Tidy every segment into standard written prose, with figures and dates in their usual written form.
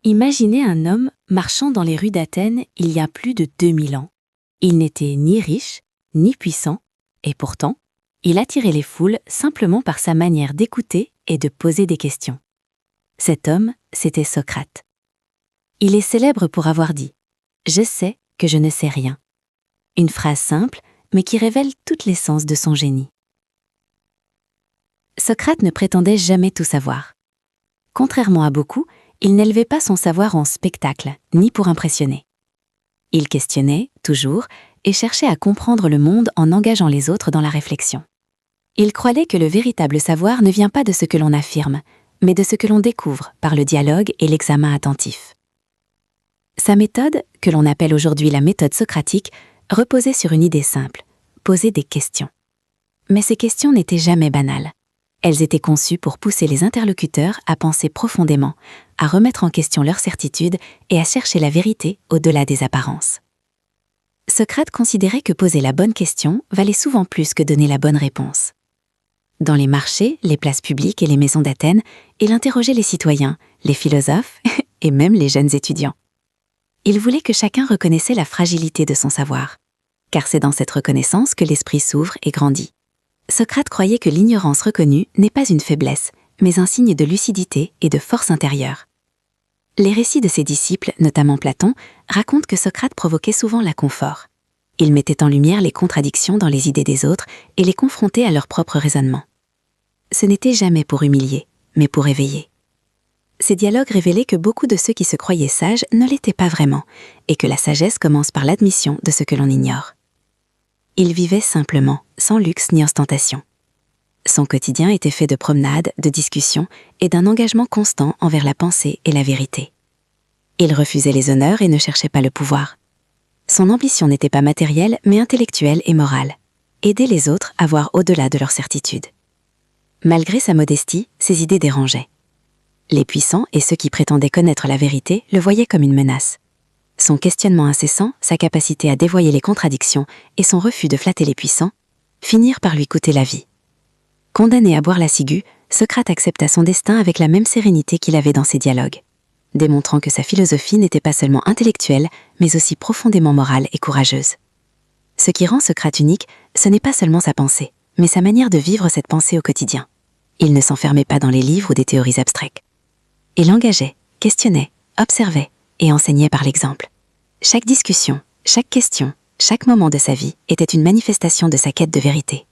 Imaginez un homme marchant dans les rues d'Athènes il y a plus de 2000 ans. Il n'était ni riche, ni puissant, et pourtant, il attirait les foules simplement par sa manière d'écouter et de poser des questions. Cet homme, c'était Socrate. Il est célèbre pour avoir dit « Je sais que je ne sais rien ». Une phrase simple, mais qui révèle toute l'essence de son génie. Socrate ne prétendait jamais tout savoir. Contrairement à beaucoup, il n'élevait pas son savoir en spectacle, ni pour impressionner. Il questionnait, toujours, et cherchait à comprendre le monde en engageant les autres dans la réflexion. Il croyait que le véritable savoir ne vient pas de ce que l'on affirme, mais de ce que l'on découvre par le dialogue et l'examen attentif. Sa méthode, que l'on appelle aujourd'hui la méthode socratique, reposait sur une idée simple, poser des questions. Mais ces questions n'étaient jamais banales. Elles étaient conçues pour pousser les interlocuteurs à penser profondément, à remettre en question leurs certitudes et à chercher la vérité au-delà des apparences. Socrate considérait que poser la bonne question valait souvent plus que donner la bonne réponse. Dans les marchés, les places publiques et les maisons d'Athènes, il interrogeait les citoyens, les philosophes et même les jeunes étudiants. Il voulait que chacun reconnaissait la fragilité de son savoir, car c'est dans cette reconnaissance que l'esprit s'ouvre et grandit. Socrate croyait que l'ignorance reconnue n'est pas une faiblesse, mais un signe de lucidité et de force intérieure. Les récits de ses disciples, notamment Platon, racontent que Socrate provoquait souvent l'inconfort. Il mettait en lumière les contradictions dans les idées des autres et les confrontait à leur propre raisonnement. Ce n'était jamais pour humilier, mais pour éveiller. Ces dialogues révélaient que beaucoup de ceux qui se croyaient sages ne l'étaient pas vraiment, et que la sagesse commence par l'admission de ce que l'on ignore. Il vivait simplement, sans luxe ni ostentation. Son quotidien était fait de promenades, de discussions et d'un engagement constant envers la pensée et la vérité. Il refusait les honneurs et ne cherchait pas le pouvoir. Son ambition n'était pas matérielle, mais intellectuelle et morale. Aider les autres à voir au-delà de leurs certitudes. Malgré sa modestie, ses idées dérangeaient. Les puissants et ceux qui prétendaient connaître la vérité le voyaient comme une menace. Son questionnement incessant, sa capacité à dévoyer les contradictions et son refus de flatter les puissants finirent par lui coûter la vie. Condamné à boire la ciguë, Socrate accepta son destin avec la même sérénité qu'il avait dans ses dialogues, démontrant que sa philosophie n'était pas seulement intellectuelle, mais aussi profondément morale et courageuse. Ce qui rend Socrate unique, ce n'est pas seulement sa pensée, mais sa manière de vivre cette pensée au quotidien. Il ne s'enfermait pas dans les livres ou des théories abstraites. Il engageait, questionnait, observait et enseignait par l'exemple. Chaque discussion, chaque question, chaque moment de sa vie était une manifestation de sa quête de vérité.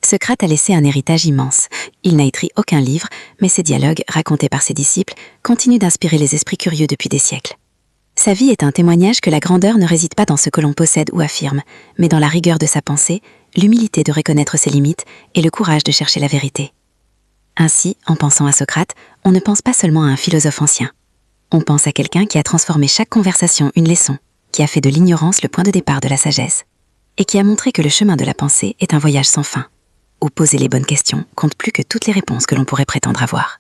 Socrate a laissé un héritage immense. Il n'a écrit aucun livre, mais ses dialogues, racontés par ses disciples, continuent d'inspirer les esprits curieux depuis des siècles. Sa vie est un témoignage que la grandeur ne réside pas dans ce que l'on possède ou affirme, mais dans la rigueur de sa pensée, l'humilité de reconnaître ses limites et le courage de chercher la vérité. Ainsi, en pensant à Socrate, on ne pense pas seulement à un philosophe ancien. On pense à quelqu'un qui a transformé chaque conversation une leçon, qui a fait de l'ignorance le point de départ de la sagesse, et qui a montré que le chemin de la pensée est un voyage sans fin, où poser les bonnes questions compte plus que toutes les réponses que l'on pourrait prétendre avoir.